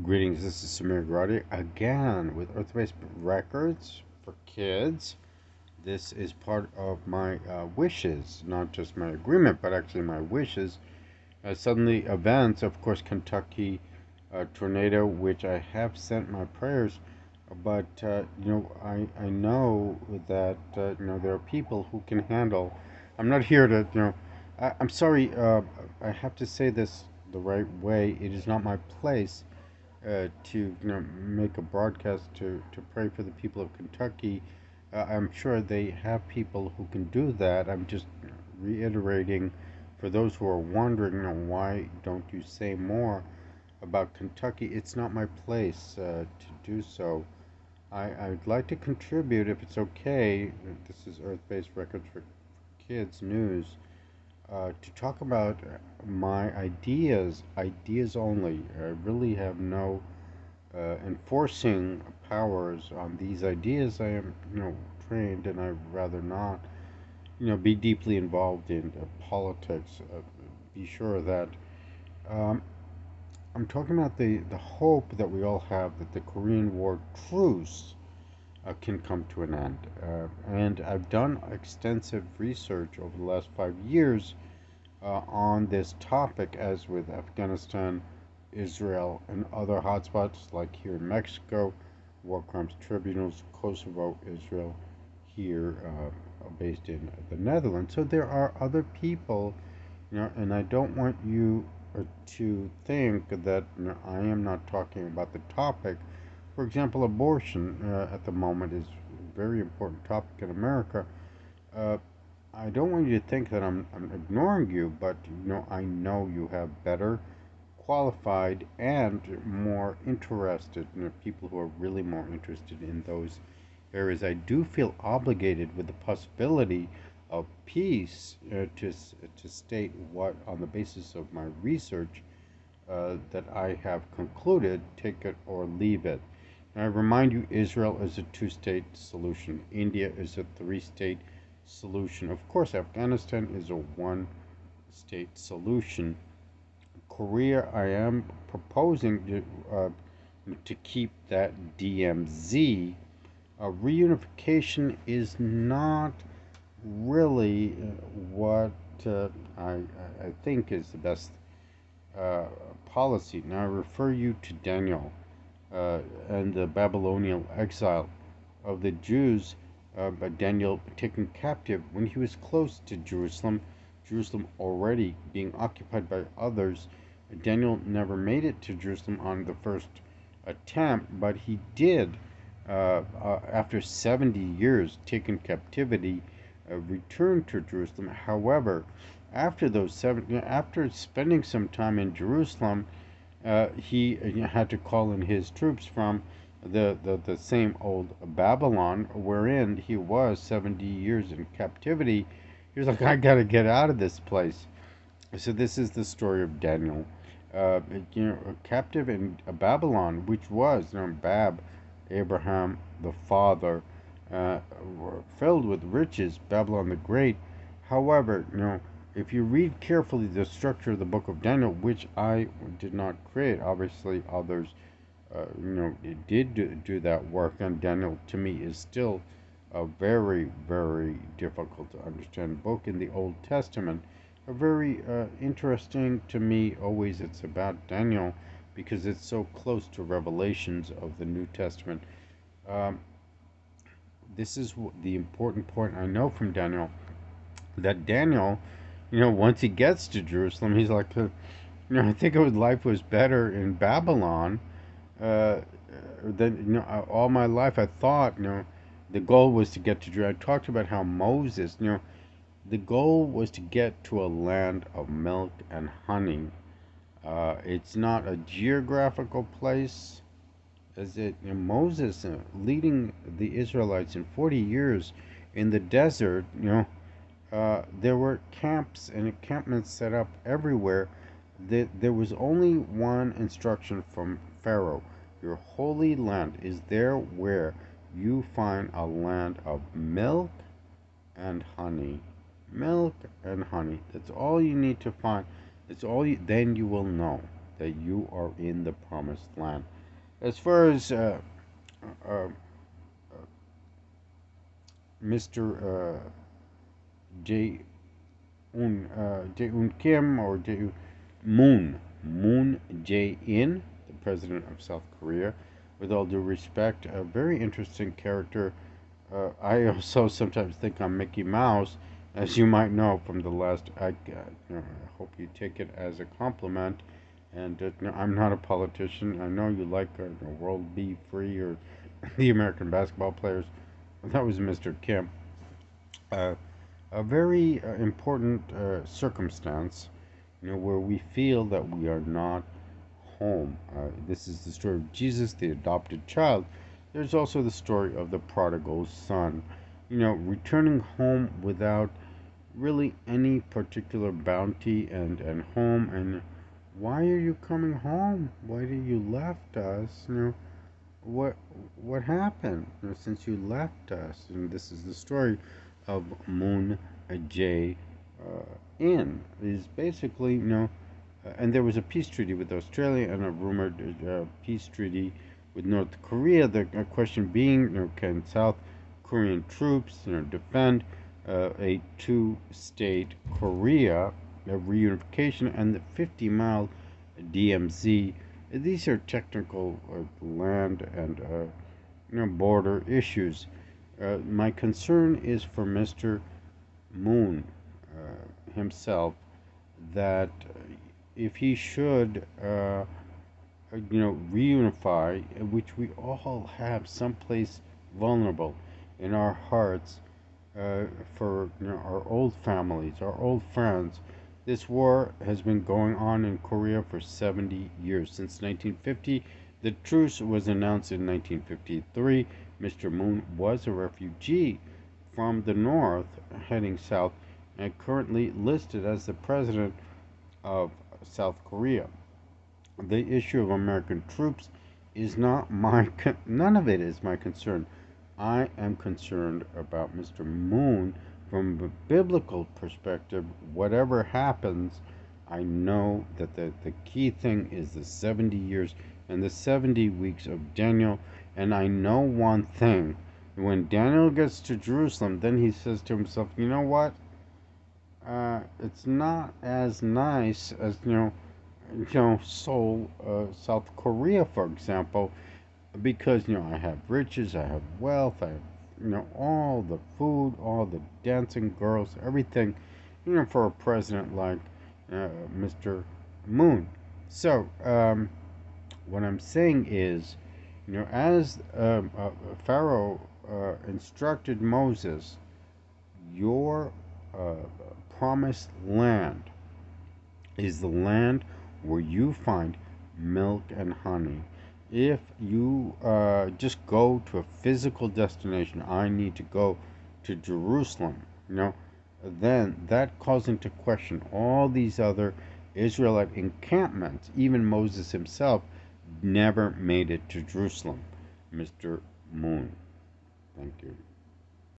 Greetings, this is Samir again with Earth-Based Records for Kids. This is part of my wishes, not just my agreement, but actually my wishes. Suddenly events, of course, Kentucky tornado, which I have sent my prayers, but I know that there are people who can handle. I'm not here to I'm sorry. I have to say this the right way. It is not my place to make a broadcast to pray for the people of Kentucky. I'm sure they have people who can do that. I'm just reiterating for those who are wondering, why don't you say more about Kentucky? It's not my place to do so. I'd like to contribute if it's okay. This is Earth-Based Records for Kids News. To talk about my ideas only. I really have no enforcing powers on these ideas. I am, trained, and I'd rather not, be deeply involved in politics. Be sure that um, I'm talking about the hope that we all have that the Korean War truce can come to an end. And I've done extensive research over the last 5 years on this topic, as with Afghanistan, Israel, and other hotspots like here in Mexico, war crimes tribunals, Kosovo, Israel, here based in the Netherlands. So there are other people, and I don't want you to think that I am not talking about the topic. For example, abortion at the moment is a very important topic in America. Uh, I don't want you to think that I'm ignoring you, but I know you have better qualified and more interested, people who are really more interested in those areas. I do feel obligated with the possibility of peace to state what, on the basis of my research, that I have concluded, take it or leave it. And I remind you, Israel is a two-state solution. India is a three-state solution. Of course, Afghanistan is a one-state solution. Korea, I am proposing to keep that DMZ. Reunification is not really what I think is the best uh, policy. Now, I refer you to Daniel and the Babylonian exile of the Jews, by Daniel taken captive when he was close to Jerusalem, Jerusalem already being occupied by others. Daniel never made it to Jerusalem on the first attempt, but he did, after 70 years taken captivity, return to Jerusalem. However, after spending some time in Jerusalem, he had to call in his troops from the same old Babylon, wherein he was 70 years in captivity. He was like, I got to get out of this place. So this is the story of Daniel, captive in Babylon, which was, Bab, Abraham the father, were filled with riches, Babylon the Great. However, if you read carefully the structure of the book of Daniel, which I did not create, obviously others, did do that work, and Daniel to me is still a very, very difficult to understand book in the Old Testament. A very interesting to me, always it's about Daniel because it's so close to revelations of the New Testament. Um, this is the important point I know from Daniel, that Daniel, once he gets to Jerusalem, he's like, I think life was better in Babylon uh, than, all my life I thought, the goal was to get to Jerusalem. I talked about how Moses, the goal was to get to a land of milk and honey. It's not a geographical place, as it, Moses leading the Israelites in 40 years in the desert, there were camps and encampments set up everywhere. There was only one instruction from Pharaoh: your holy land is there where you find a land of milk and honey. Milk and honey. That's all you need to find. It's all you, then you will know. that you are in the promised land. As far as uh, Mr. Jae Jae-un Kim or Moon Jae-in, the president of South Korea. With all due respect, a very interesting character. I also sometimes think I'm Mickey Mouse, as you might know from the last. I hope you take it as a compliment. And I'm not a politician. I know you like World Be Free or the American basketball players. That was Mr. Kim. Uh, a very important circumstance, where we feel that we are not home. This is the story of Jesus, the adopted child. There's also the story of the prodigal son, returning home without really any particular bounty and home. And why are you coming home? Why did you left us? What what happened since you left us? And this is the story of Moon Jae in is basically and there was a peace treaty with Australia and a rumored peace treaty with North Korea. The question being, can South Korean troops defend a two-state Korea, a reunification, and the 50-mile DMZ? These are technical land and border issues. My concern is for Mr. Moon himself, that if he should, reunify, which we all have someplace vulnerable in our hearts, for our old families, our old friends. This war has been going on in Korea for 70 years. Since 1950, the truce was announced in 1953. Mr. Moon was a refugee from the north heading south and currently listed as the president of South Korea. The issue of American troops is not none of it is my concern. I am concerned about Mr. Moon from a biblical perspective. Whatever happens, I know that the key thing is the 70 years and the 70 weeks of Daniel. And I know one thing: when Daniel gets to Jerusalem, then he says to himself, you know what? It's not as nice as, Seoul, South Korea, for example, because, I have riches, I have wealth, I have, all the food, all the dancing girls, everything, for a president like Mr. Moon. So, what I'm saying is, as Pharaoh instructed Moses, your promised land is the land where you find milk and honey. If you just go to a physical destination, I need to go to Jerusalem, then that calls into question all these other Israelite encampments. Even Moses himself never made it to Jerusalem. Mr. Moon. Thank you.